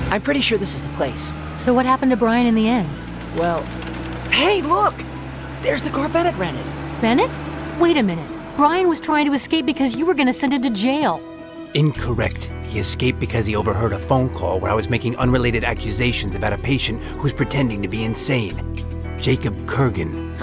I'm pretty sure this is the place. So what happened to Brian in the end? Well, hey, look! There's the car Bennett rented. Bennett? Wait a minute. Brian was trying to escape because you were going to send him to jail. Incorrect. He escaped because he overheard a phone call where I was making unrelated accusations about a patient who's pretending to be insane. Jacob Kurgan.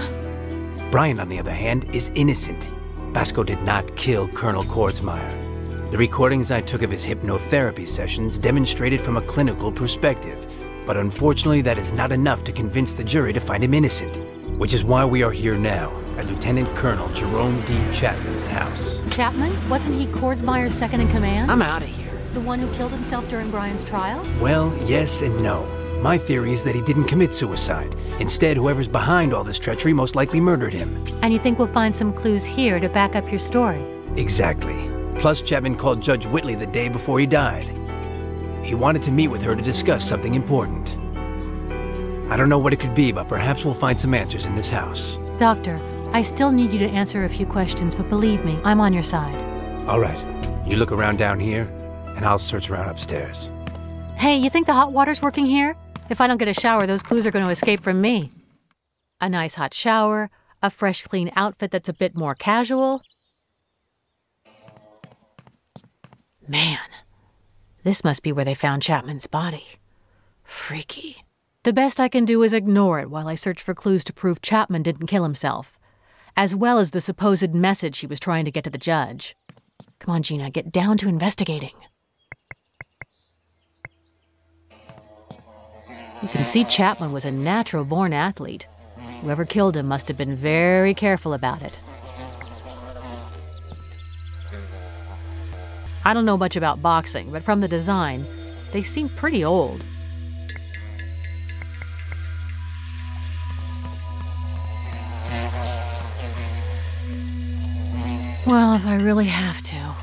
Brian, on the other hand, is innocent. Basco did not kill Colonel Kordsmeier. The recordings I took of his hypnotherapy sessions demonstrated from a clinical perspective, but unfortunately that is not enough to convince the jury to find him innocent, which is why we are here now, at Lieutenant Colonel Jerome D. Chapman's house. Chapman? Wasn't he Kordsmeier's second in command? I'm out of here. The one who killed himself during Brian's trial? Well, yes and no. My theory is that he didn't commit suicide. Instead, whoever's behind all this treachery most likely murdered him. And you think we'll find some clues here to back up your story? Exactly. Plus, Chapman called Judge Whitley the day before he died. He wanted to meet with her to discuss something important. I don't know what it could be, but perhaps we'll find some answers in this house. Doctor, I still need you to answer a few questions, but believe me, I'm on your side. All right. You look around down here, and I'll search around upstairs. Hey, you think the hot water's working here? If I don't get a shower, those clues are going to escape from me. A nice hot shower, a fresh, clean outfit that's a bit more casual. Man, this must be where they found Chapman's body. Freaky. The best I can do is ignore it while I search for clues to prove Chapman didn't kill himself, as well as the supposed message he was trying to get to the judge. Come on, Gina, get down to investigating. You can see Chapman was a natural-born athlete. Whoever killed him must have been very careful about it. I don't know much about boxing, but from the design, they seem pretty old. Well, if I really have to.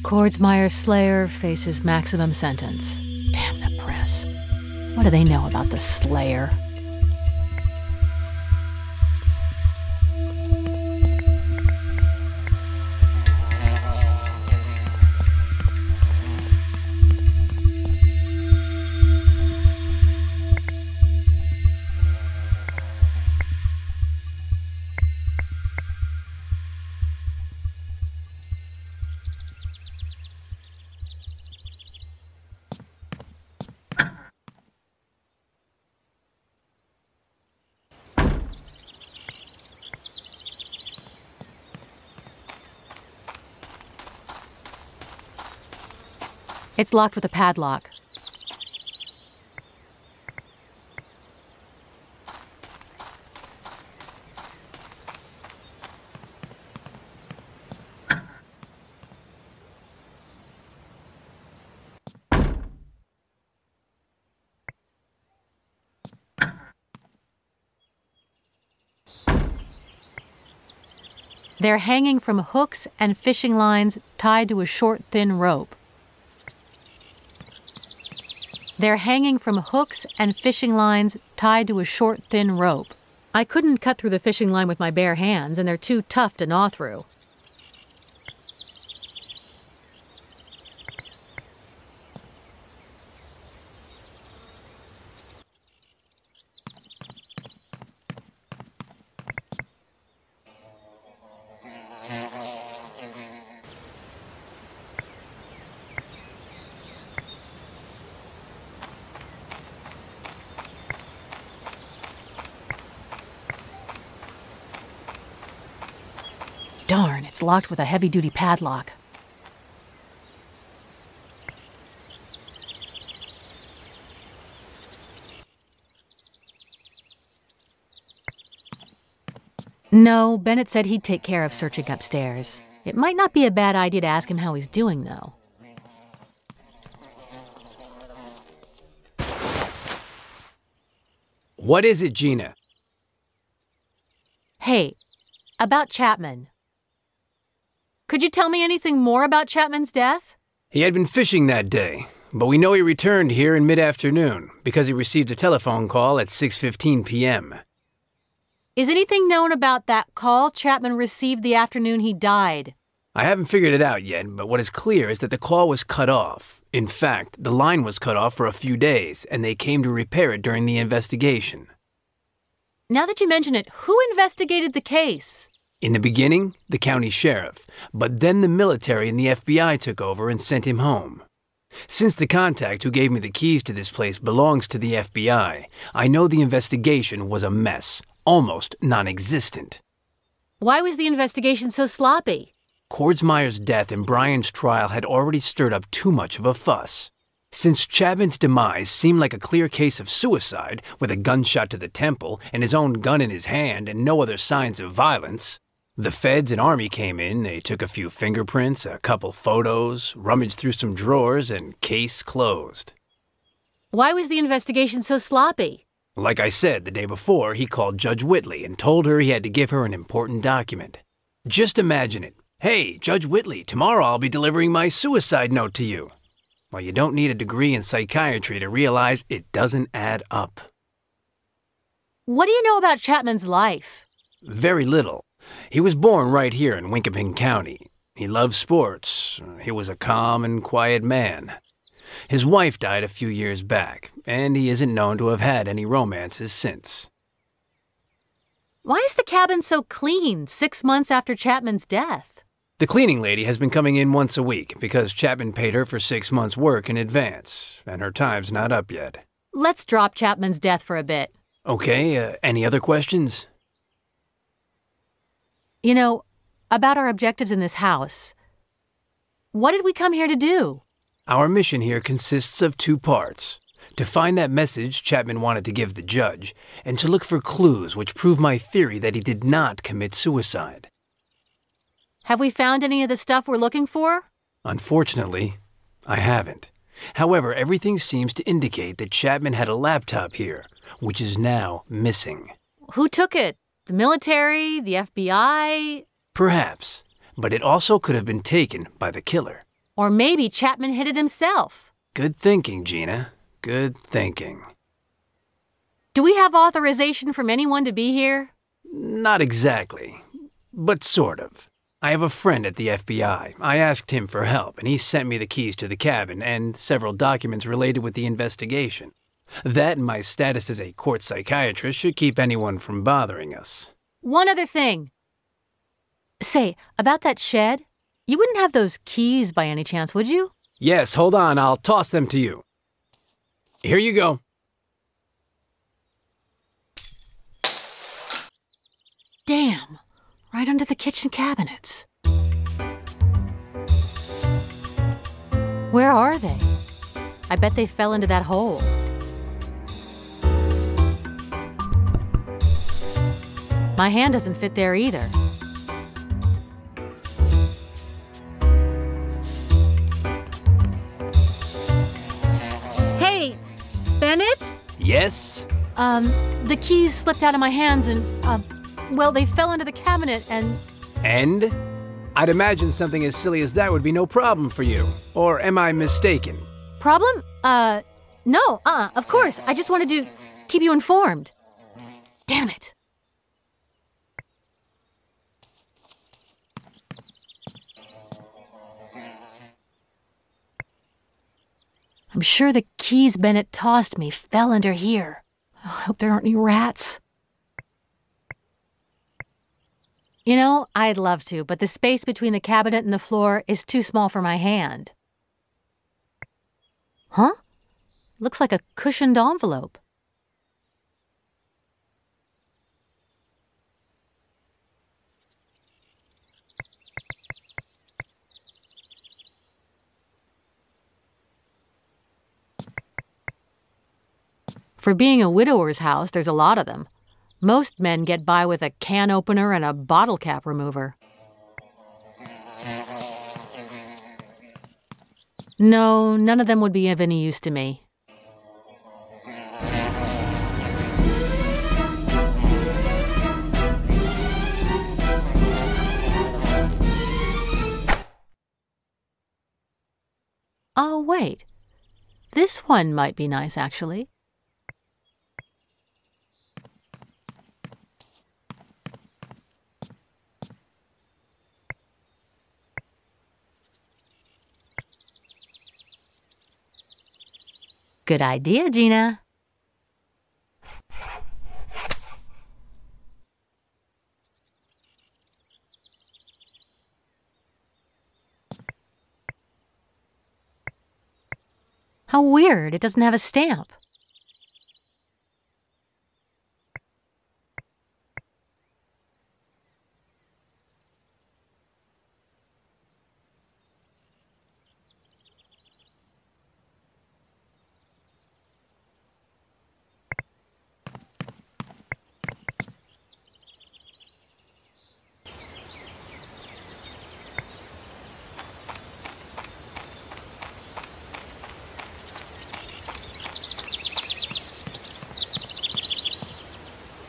Kordsmeier's slayer faces maximum sentence. Damn the press. What do they know about the slayer? It's locked with a padlock. They're hanging from hooks and fishing lines tied to a short, thin rope. They're hanging from hooks and fishing lines tied to a short, thin rope. I couldn't cut through the fishing line with my bare hands, and they're too tough to gnaw through. Darn, it's locked with a heavy-duty padlock. No, Bennett said he'd take care of searching upstairs. It might not be a bad idea to ask him how he's doing, though. What is it, Gina? Hey, about Chapman. Could you tell me anything more about Chapman's death? He had been fishing that day, but we know he returned here in mid-afternoon because he received a telephone call at 6:15 p.m. Is anything known about that call Chapman received the afternoon he died? I haven't figured it out yet, but what is clear is that the call was cut off. In fact, the line was cut off for a few days, and they came to repair it during the investigation. Now that you mention it, who investigated the case? In the beginning, the county sheriff, but then the military and the FBI took over and sent him home. Since the contact who gave me the keys to this place belongs to the FBI, I know the investigation was a mess, almost non-existent. Why was the investigation so sloppy? Kordsmeier's death and Brian's trial had already stirred up too much of a fuss. Since Chapman's demise seemed like a clear case of suicide, with a gunshot to the temple and his own gun in his hand and no other signs of violence, the feds and army came in, they took a few fingerprints, a couple photos, rummaged through some drawers, and case closed. Why was the investigation so sloppy? Like I said, the day before, he called Judge Whitley and told her he had to give her an important document. Just imagine it. Hey, Judge Whitley, tomorrow I'll be delivering my suicide note to you. Well, you don't need a degree in psychiatry to realize it doesn't add up. What do you know about Chapman's life? Very little. He was born right here in Winkaping County. He loved sports. He was a calm and quiet man. His wife died a few years back, and he isn't known to have had any romances since. Why is the cabin so clean 6 months after Chapman's death? The cleaning lady has been coming in once a week because Chapman paid her for 6 months' work in advance, and her time's not up yet. Let's drop Chapman's death for a bit. Okay, any other questions? You know, about our objectives in this house. What did we come here to do? Our mission here consists of 2 parts. To find that message Chapman wanted to give the judge, and to look for clues which prove my theory that he did not commit suicide. Have we found any of the stuff we're looking for? Unfortunately, I haven't. However, everything seems to indicate that Chapman had a laptop here, which is now missing. Who took it? The military? The FBI? Perhaps, but it also could have been taken by the killer. Or maybe Chapman hid it himself. Good thinking, Gina. Good thinking. Do we have authorization from anyone to be here? Not exactly, but sort of. I have a friend at the FBI. I asked him for help, and he sent me the keys to the cabin and several documents related with the investigation. That and my status as a court psychiatrist should keep anyone from bothering us. One other thing. Say, about that shed, you wouldn't have those keys by any chance, would you? Yes, hold on, I'll toss them to you. Here you go. Damn, right under the kitchen cabinets. Where are they? I bet they fell into that hole. My hand doesn't fit there either. Hey, Bennett? Yes? The keys slipped out of my hands and, well, they fell into the cabinet and... And? I'd imagine something as silly as that would be no problem for you. Or am I mistaken? Problem? No, of course. I just wanted to keep you informed. Damn it. I'm sure the keys Bennett tossed me fell under here. Oh, I hope there aren't any rats. You know, I'd love to, but the space between the cabinet and the floor is too small for my hand. Huh? Looks like a cushioned envelope. For being a widower's house, there's a lot of them. Most men get by with a can opener and a bottle cap remover. No, none of them would be of any use to me. Oh, wait. This one might be nice, actually. Good idea, Gina. How weird, it doesn't have a stamp.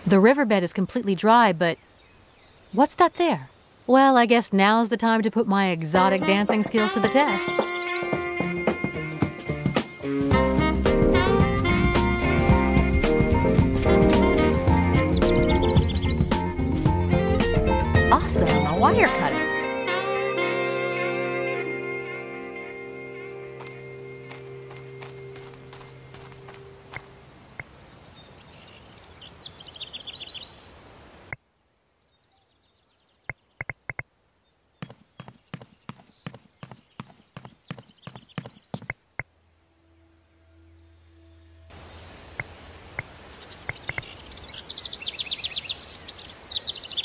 The riverbed is completely dry, but what's that there? Well, I guess now's the time to put my exotic dancing skills to the test. Awesome, a wire cutter.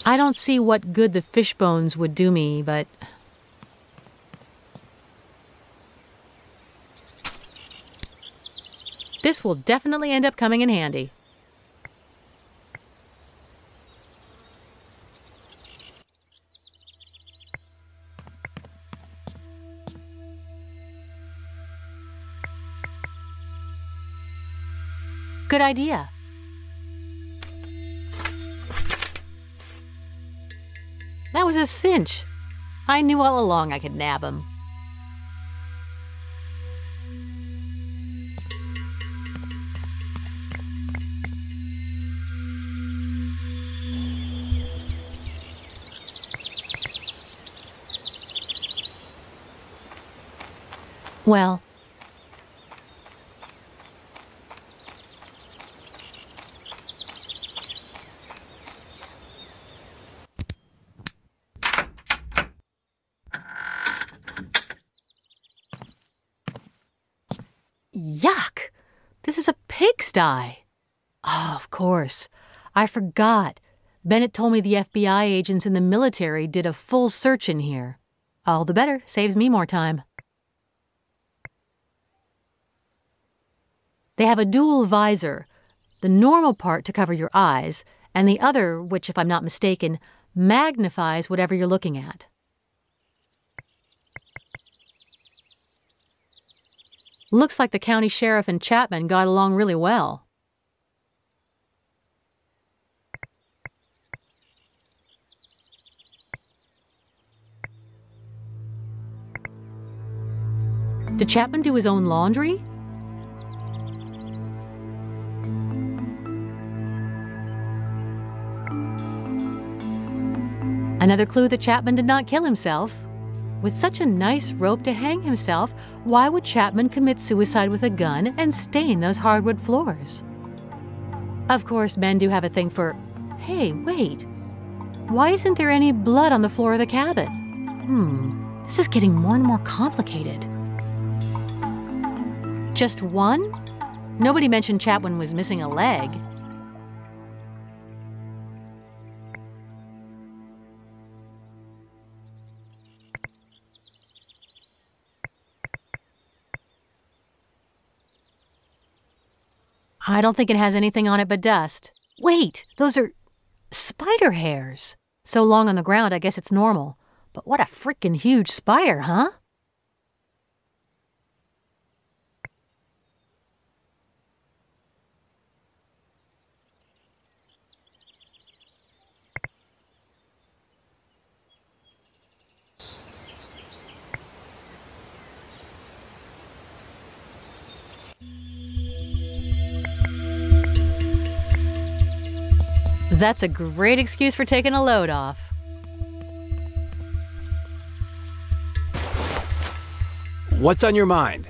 I don't see what good the fish bones would do me, but... this will definitely end up coming in handy. Good idea. That was a cinch. I knew all along I could nab him. Well, yuck! This is a pigsty. Oh, of course. I forgot. Bennett told me the FBI agents in the military did a full search in here. All the better. Saves me more time. They have a dual visor, the normal part to cover your eyes, and the other, which, if I'm not mistaken, magnifies whatever you're looking at. Looks like the county sheriff and Chapman got along really well. Did Chapman do his own laundry? Another clue that Chapman did not kill himself. With such a nice rope to hang himself, why would Chapman commit suicide with a gun and stain those hardwood floors? Of course, men do have a thing for, hey, wait, why isn't there any blood on the floor of the cabin? This is getting more and more complicated. Just one? Nobody mentioned Chapman was missing a leg. I don't think it has anything on it but dust. Wait, those are spider hairs. So long on the ground, I guess it's normal. But what a frickin' huge spider, huh? That's a great excuse for taking a load off. What's on your mind?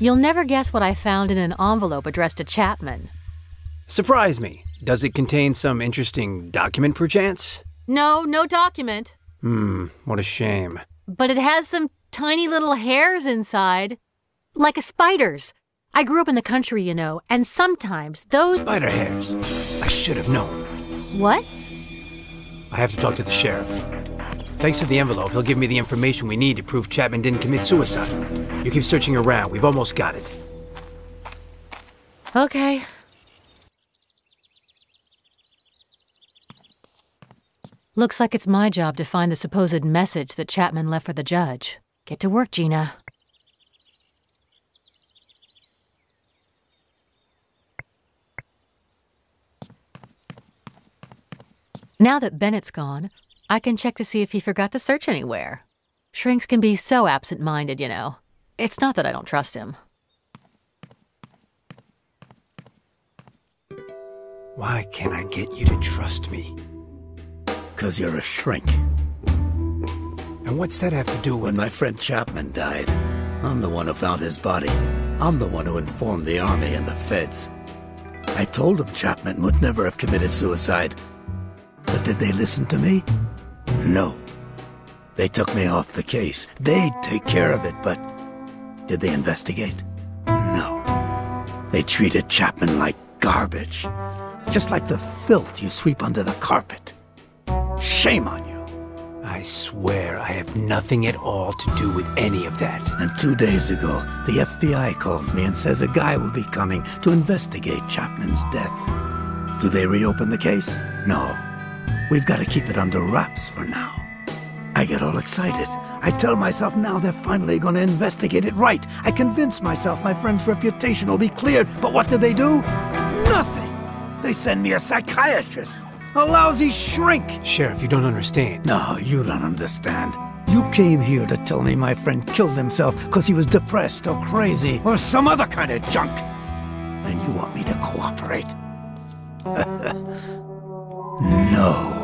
You'll never guess what I found in an envelope addressed to Chapman. Surprise me. Does it contain some interesting document, perchance? No, no document. What a shame. But it has some tiny little hairs inside. Like a spider's. I grew up in the country, you know, and sometimes those— Spider hairs. I should have known. What? I have to talk to the sheriff. Thanks to the envelope, he'll give me the information we need to prove Chapman didn't commit suicide. You keep searching around. We've almost got it. Okay. Looks like it's my job to find the supposed message that Chapman left for the judge. Get to work, Gina. Now that Bennett's gone, I can check to see if he forgot to search anywhere. Shrinks can be so absent-minded, you know. It's not that I don't trust him. Why can't I get you to trust me? 'Cause you're a shrink. And what's that have to do with— When my friend Chapman died, I'm the one who found his body. I'm the one who informed the army and the feds. I told them Chapman would never have committed suicide. But did they listen to me? No. They took me off the case. They'd take care of it, but did they investigate? No. They treated Chapman like garbage. Just like the filth you sweep under the carpet. Shame on you. I swear I have nothing at all to do with any of that. And 2 days ago, the FBI calls me and says a guy will be coming to investigate Chapman's death. Do they reopen the case? No. We've got to keep it under wraps for now. I get all excited. I tell myself now they're finally going to investigate it right. I convince myself my friend's reputation will be cleared. But what do? Nothing! They send me a psychiatrist. A lousy shrink! Sheriff, you don't understand. No, you don't understand. You came here to tell me my friend killed himself because he was depressed or crazy or some other kind of junk. And you want me to cooperate? No.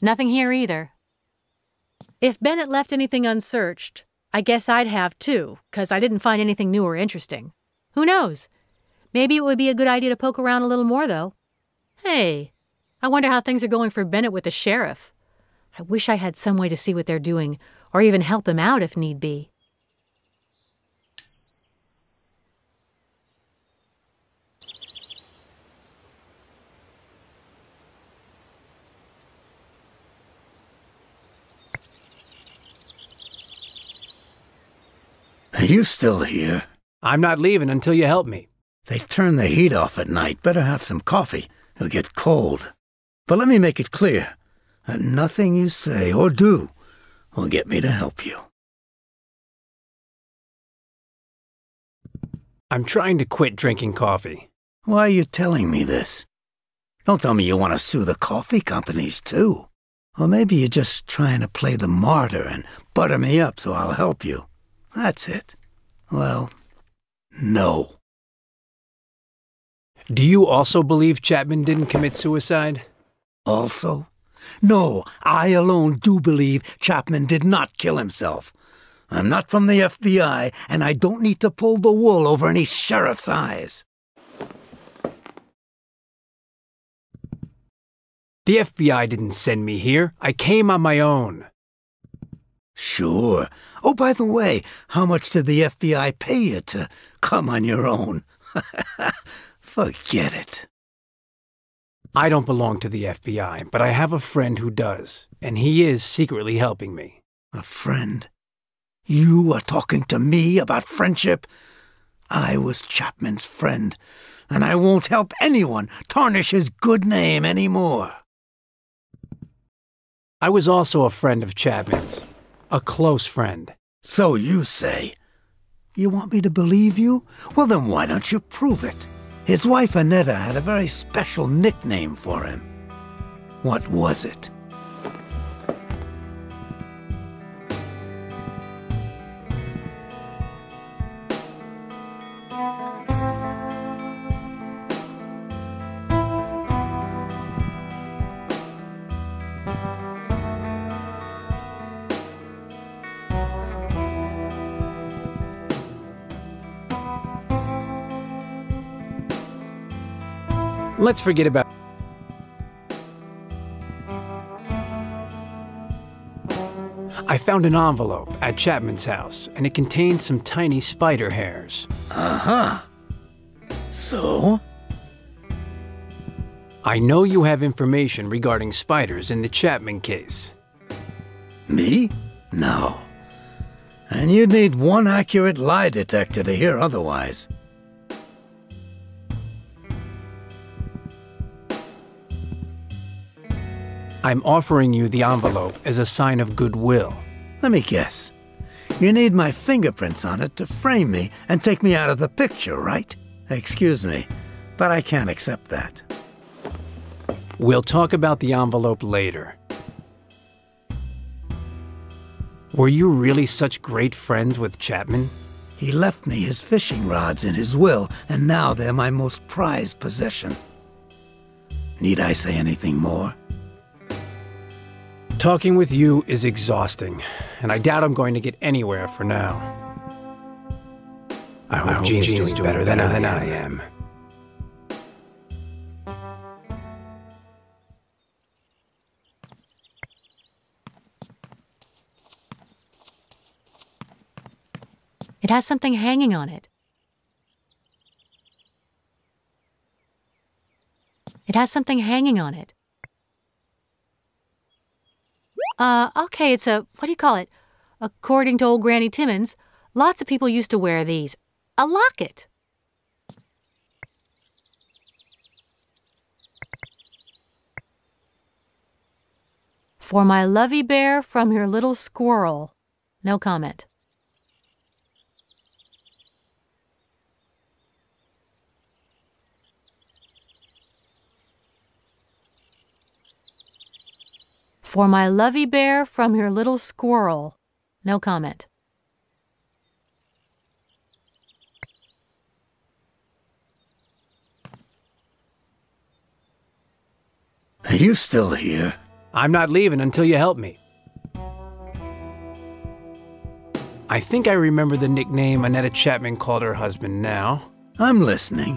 Nothing here either. If Bennett left anything unsearched, I guess I'd have too, 'cause I didn't find anything new or interesting. Who knows? Maybe it would be a good idea to poke around a little more, though. Hey, I wonder how things are going for Bennett with the sheriff. I wish I had some way to see what they're doing, or even help him out if need be. Are you still here? I'm not leaving until you help me. They turn the heat off at night. Better have some coffee. It'll get cold. But let me make it clear that nothing you say or do will get me to help you. I'm trying to quit drinking coffee. Why are you telling me this? Don't tell me you want to sue the coffee companies, too. Or maybe you're just trying to play the martyr and butter me up so I'll help you. That's it. Well, no. Do you also believe Chapman didn't commit suicide? Also? No, I alone do believe Chapman did not kill himself. I'm not from the FBI, and I don't need to pull the wool over any sheriff's eyes. The FBI didn't send me here. I came on my own. Sure. Oh, by the way, how much did the FBI pay you to come on your own? Forget it. I don't belong to the FBI, but I have a friend who does, and he is secretly helping me. A friend? You are talking to me about friendship? I was Chapman's friend, and I won't help anyone tarnish his good name anymore. I was also a friend of Chapman's. A close friend. So you say. You want me to believe you? Well, then why don't you prove it? His wife Annetta had a very special nickname for him. What was it? Let's forget about... I found an envelope at Chapman's house, and it contained some tiny spider hairs. Uh-huh. So? I know you have information regarding spiders in the Chapman case. Me? No. And you'd need one accurate lie detector to hear otherwise. I'm offering you the envelope as a sign of goodwill. Let me guess. You need my fingerprints on it to frame me and take me out of the picture, right? Excuse me, but I can't accept that. We'll talk about the envelope later. Were you really such great friends with Chapman? He left me his fishing rods in his will, and now they're my most prized possession. Need I say anything more? Talking with you is exhausting, and I doubt I'm going to get anywhere for now. I hope Gina's doing better than I am. It has something hanging on it. It has something hanging on it. Okay, it's a, what do you call it? According to old Granny Timmins, lots of people used to wear these. A locket. For my lovey bear from your little squirrel. No comment. For my lovey bear from your little squirrel. No comment. Are you still here? I'm not leaving until you help me. I think I remember the nickname Annetta Chapman called her husband now. I'm listening.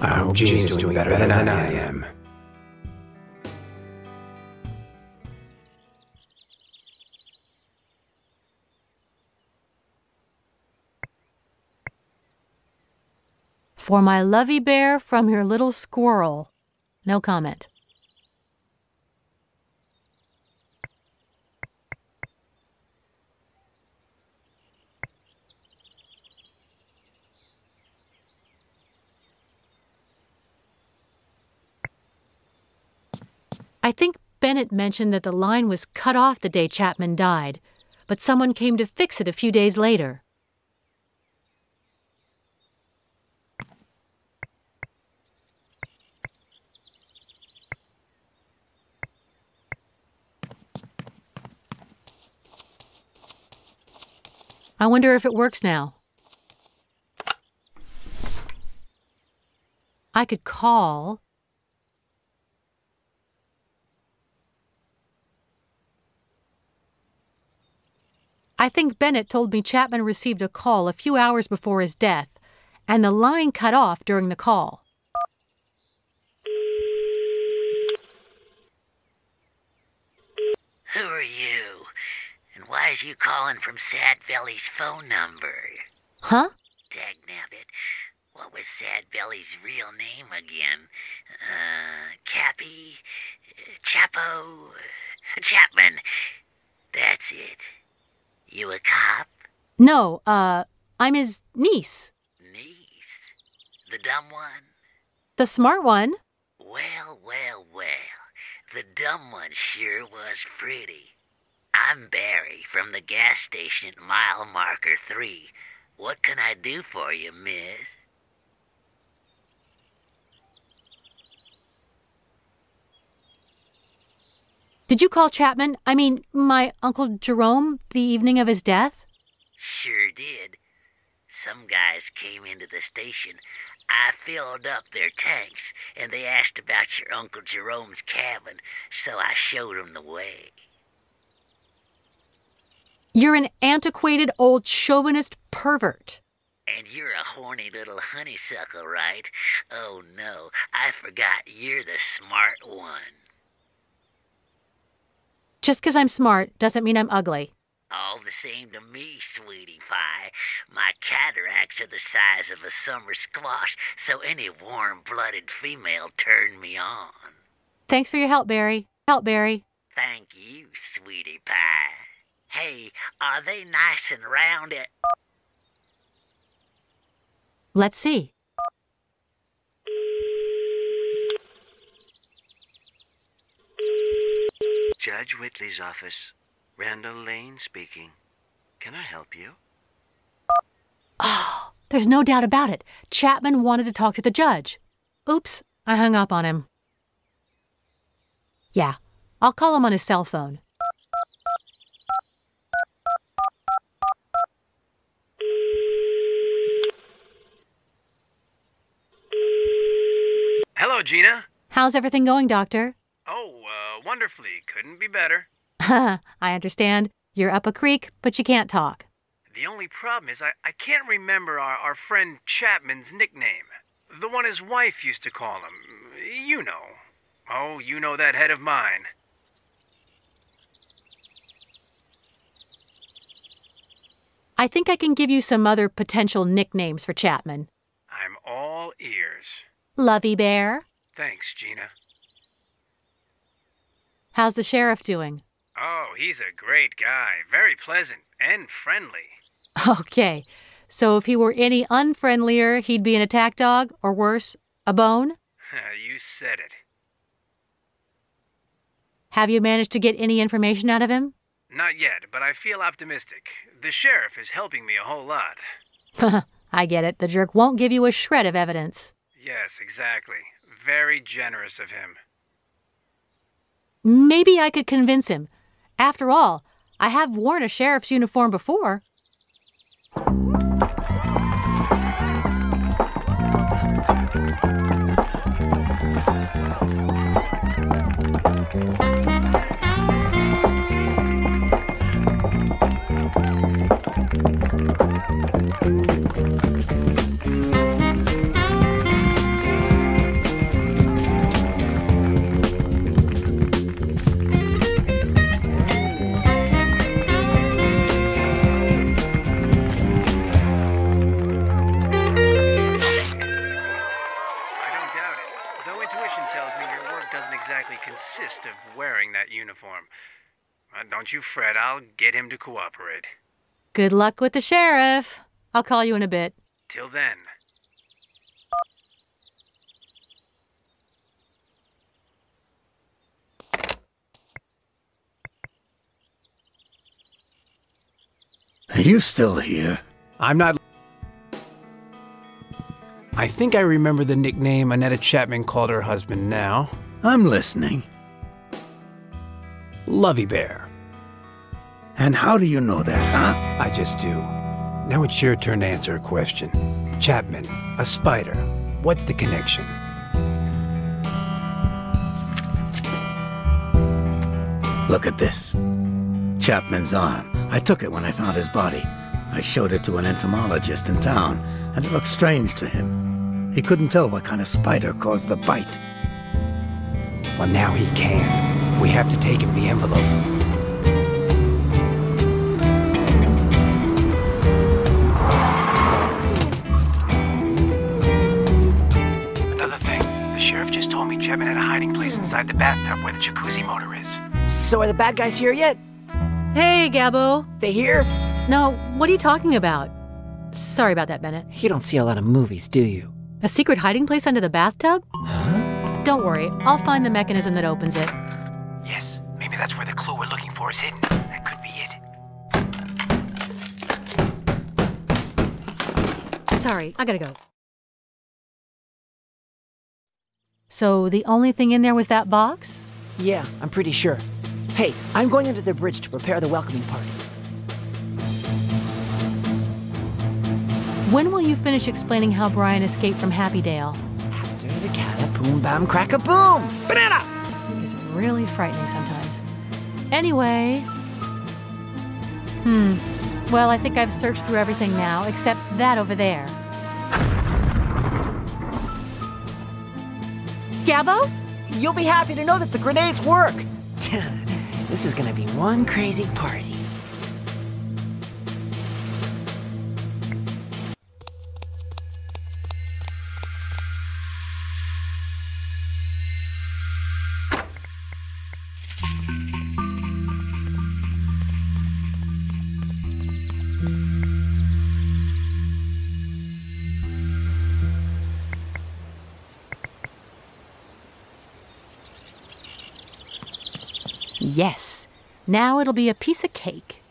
I hope Gina's doing better than I am. For my lovey bear from your little squirrel. No comment. I think Bennett mentioned that the line was cut off the day Chapman died, but someone came to fix it a few days later. I wonder if it works now. I could call. I think Bennett told me Chapman received a call a few hours before his death, and the line cut off during the call. Who are you? And why is you calling from Sad Belly's phone number? Huh? Dagnabbit, what was Sad Belly's real name again? Cappy? Chapo? Chapman. That's it. You a cop? No, I'm his niece. Niece? The dumb one? The smart one. Well, well, well. The dumb one sure was pretty. I'm Barry from the gas station at mile marker 3. What can I do for you, miss? Did you call Chapman, my Uncle Jerome, the evening of his death? Sure did. Some guys came into the station. I filled up their tanks, and they asked about your Uncle Jerome's cabin, so I showed them the way. You're an antiquated old chauvinist pervert. And you're a horny little honeysuckle, right? Oh no, I forgot you're the smart one. Just 'cause I'm smart doesn't mean I'm ugly. All the same to me, sweetie pie. My cataracts are the size of a summer squash, so any warm-blooded female turned me on. Thanks for your help, Barry. Thank you, sweetie pie. Hey, are they nice and round at... Let's see. Judge Whitley's office. Randall Lane speaking. Can I help you? Oh, there's no doubt about it. Chapman wanted to talk to the judge. Oops, I hung up on him. Yeah, I'll call him on his cell phone. Hello, Gina. How's everything going, Doctor? Oh, wonderfully. Couldn't be better. I understand. You're up a creek, but you can't talk. The only problem is I can't remember our friend Chapman's nickname. The one his wife used to call him. You know. Oh, you know that head of mine. I think I can give you some other potential nicknames for Chapman. I'm all ears. Lovey Bear. Thanks, Gina. How's the sheriff doing? Oh, he's a great guy. Very pleasant and friendly. Okay, so if he were any unfriendlier, he'd be an attack dog, or worse, a bone? You said it. Have you managed to get any information out of him? Not yet, but I feel optimistic. The sheriff is helping me a whole lot. I get it. The jerk won't give you a shred of evidence. Yes, exactly. Very generous of him. Maybe I could convince him. After all, I have worn a sheriff's uniform before. Consist of wearing that uniform. Don't you fret, I'll get him to cooperate. Good luck with the sheriff. I'll call you in a bit. Till then. Are you still here? I'm not... I think I remember the nickname Annetta Chapman called her husband now. I'm listening. Lovey Bear. And how do you know that, huh? I just do. Now it's your turn to answer a question. Chapman, a spider. What's the connection? Look at this. Chapman's arm. I took it when I found his body. I showed it to an entomologist in town, and it looked strange to him. He couldn't tell what kind of spider caused the bite. Well, now he can. We have to take him the envelope. Another thing, the sheriff just told me Chapman had a hiding place inside the bathtub where the jacuzzi motor is. So are the bad guys here yet? Hey, Gabbo. They here? No, what are you talking about? Sorry about that, Bennett. You don't see a lot of movies, do you? A secret hiding place under the bathtub? Huh? Don't worry, I'll find the mechanism that opens it. Yes, maybe that's where the clue we're looking for is hidden. That could be it. Sorry, I gotta go. So the only thing in there was that box? Yeah, I'm pretty sure. Hey, I'm going under the bridge to prepare the welcoming party. When will you finish explaining how Brian escaped from Happydale? After the cata-boom, bam, crack-a-boom! Banana! It's really frightening sometimes. Anyway... Well, I think I've searched through everything now, except that over there. Gabbo? You'll be happy to know that the grenades work! This is gonna be one crazy party. Yes. Now it'll be a piece of cake.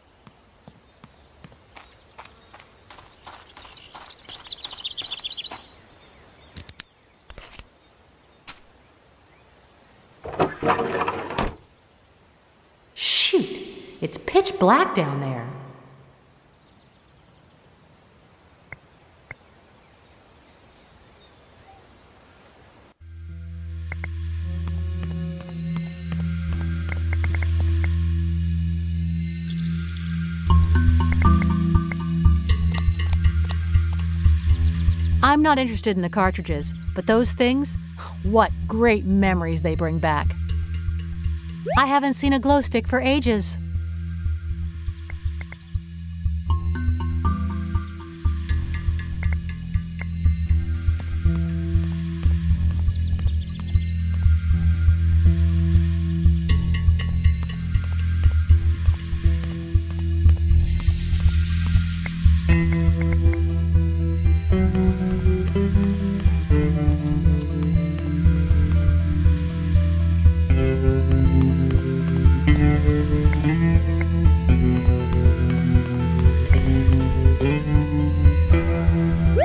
Shoot! It's pitch black down there. I'm not interested in the cartridges, but those things, what great memories they bring back. I haven't seen a glow stick for ages.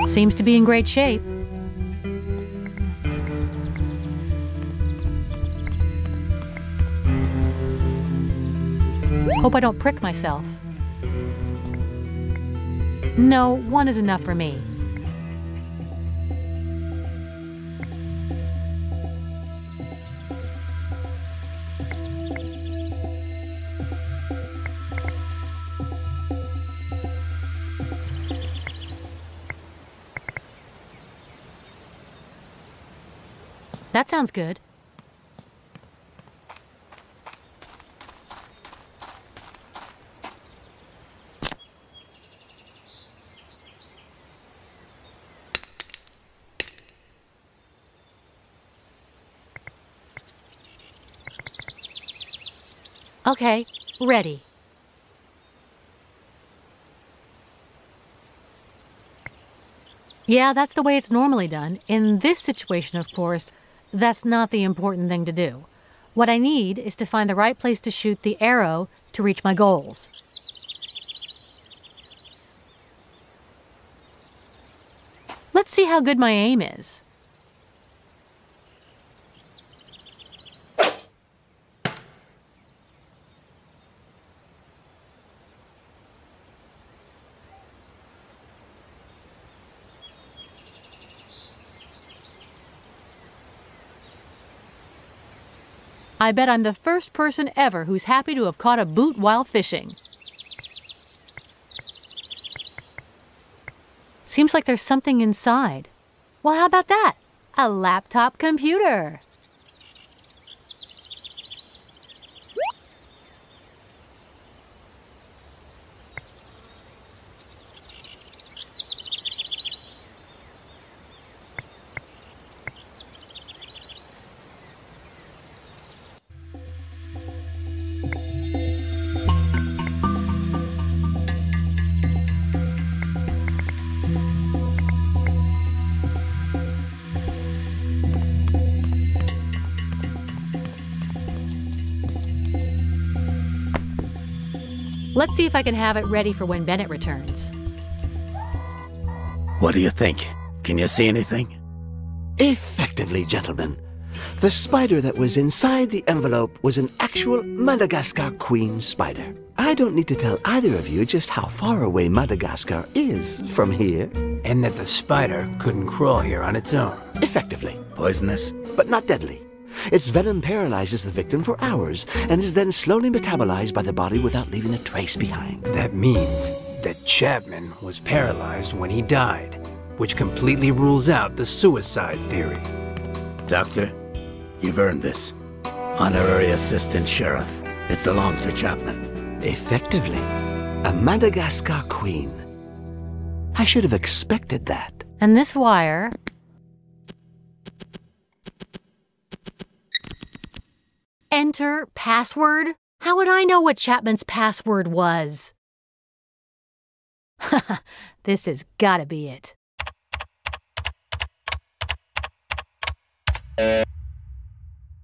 Seems to be in great shape. Hope I don't prick myself. No, one is enough for me. That sounds good. Okay, ready. Yeah, that's the way it's normally done. In this situation, of course, that's not the important thing to do. What I need is to find the right place to shoot the arrow to reach my goals. Let's see how good my aim is. I bet I'm the first person ever who's happy to have caught a boot while fishing. Seems like there's something inside. Well, how about that? A laptop computer. Let's see if I can have it ready for when Bennett returns. What do you think? Can you see anything? Effectively, gentlemen. The spider that was inside the envelope was an actual Madagascar queen spider. I don't need to tell either of you just how far away Madagascar is from here. And that the spider couldn't crawl here on its own. Effectively, Poisonous? but not deadly. Its venom paralyzes the victim for hours and is then slowly metabolized by the body without leaving a trace behind. That means that Chapman was paralyzed when he died, which completely rules out the suicide theory. Doctor, you've earned this. Honorary assistant sheriff. It belonged to Chapman. Effectively, a Madagascar queen. I should have expected that. And this wire... Enter password? How would I know what Chapman's password was? Haha, this has gotta be it.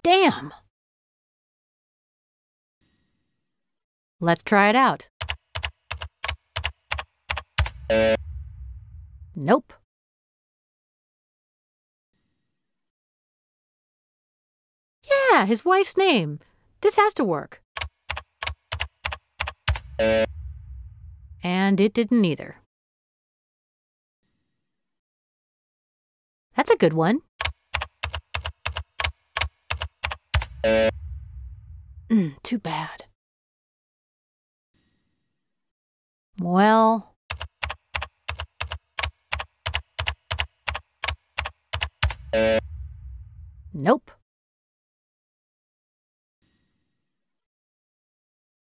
Damn! Let's try it out. Nope. Yeah, his wife's name. This has to work. And it didn't either. That's a good one. Too bad. Well... Nope.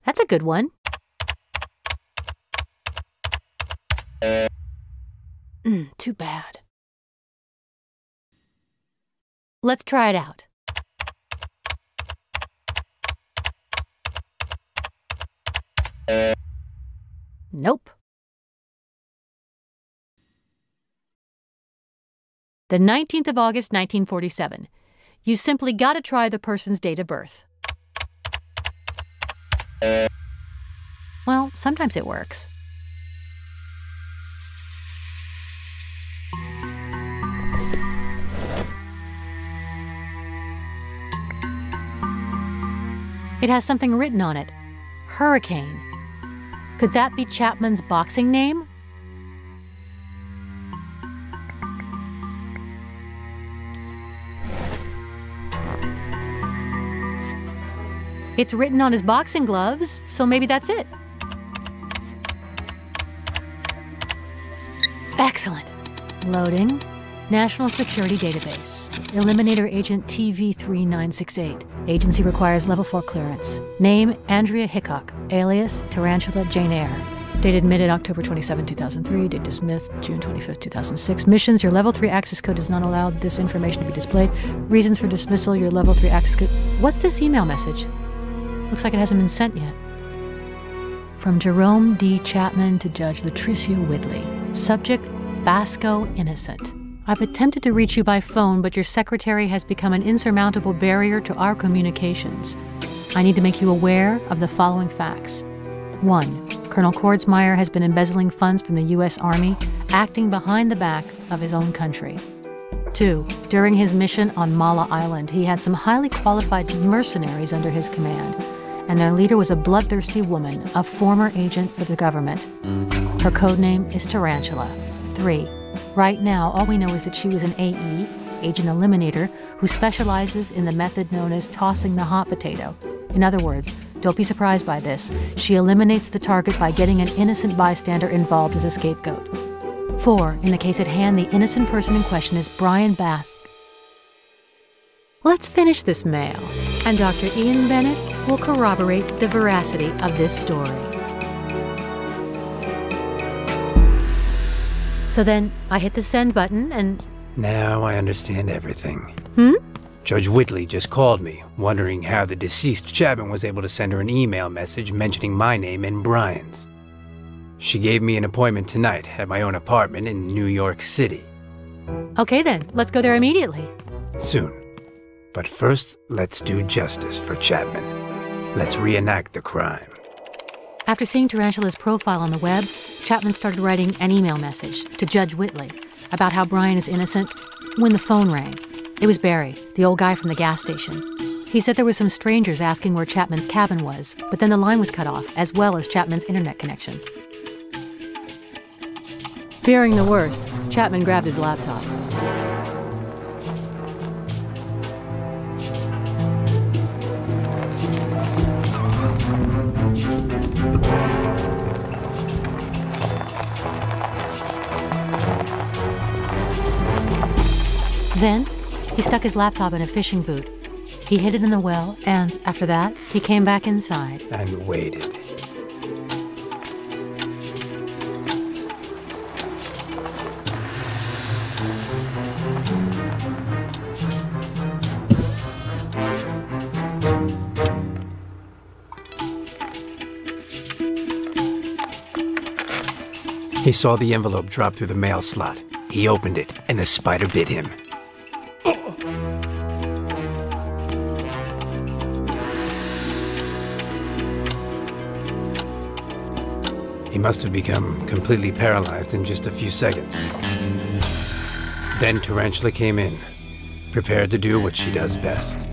That's a good one. Too bad. Let's try it out. Nope. The 19th of August, 1947. You simply gotta try the person's date of birth. Well, sometimes it works. It has something written on it. Hurricane. Could that be Chapman's boxing name? It's written on his boxing gloves, so maybe that's it. Excellent. Loading. National Security Database. Eliminator Agent TV3968. Agency requires Level 4 clearance. Name, Andrea Hickok. Alias, Tarantula Jane Eyre. Date admitted October 27, 2003. Date dismissed June 25, 2006. Missions, your Level 3 access code does not allow this information to be displayed. Reasons for dismissal, your Level 3 access code. What's this email message? Looks like it hasn't been sent yet. From Jerome D. Chapman to Judge Latricia Whitley. Subject, Basco innocent. I've attempted to reach you by phone, but your secretary has become an insurmountable barrier to our communications. I need to make you aware of the following facts. 1. Colonel Kordsmeier has been embezzling funds from the U.S. Army, acting behind the back of his own country. 2. During his mission on Mala Island, he had some highly qualified mercenaries under his command, and their leader was a bloodthirsty woman, a former agent for the government. Her codename is Tarantula. 3. Right now, all we know is that she was an AE, Agent Eliminator, who specializes in the method known as tossing the hot potato. In other words, don't be surprised by this. She eliminates the target by getting an innocent bystander involved as a scapegoat. 4. In the case at hand, the innocent person in question is Brian Basco. Let's finish this mail, and Dr. Ian Bennett will corroborate the veracity of this story. So then, I hit the send button and... Now I understand everything. Judge Whitley just called me, wondering how the deceased Chapman was able to send her an email message mentioning my name and Brian's. She gave me an appointment tonight at my own apartment in New York City. Okay then, let's go there immediately. Soon. But first, let's do justice for Chapman. Let's reenact the crime. After seeing Tarantula's profile on the web, Chapman started writing an email message to Judge Whitley about how Brian is innocent when the phone rang. It was Barry, the old guy from the gas station. He said there were some strangers asking where Chapman's cabin was, but then the line was cut off, as well as Chapman's internet connection. Fearing the worst, Chapman grabbed his laptop. Then, he stuck his laptop in a fishing boot. He hid it in the well, and after that, he came back inside. And waited. He saw the envelope drop through the mail slot. He opened it, and the spider bit him. He must have become completely paralyzed in just a few seconds. Then Tarantula came in, prepared to do what she does best.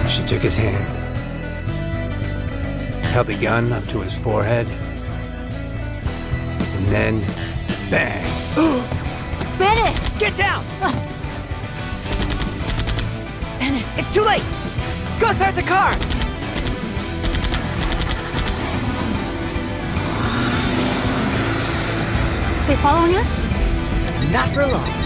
She took his hand, held the gun up to his forehead, and then, bang! Bennett! Get down! Bennett! It's too late! Go start the car! They following us? Not for long.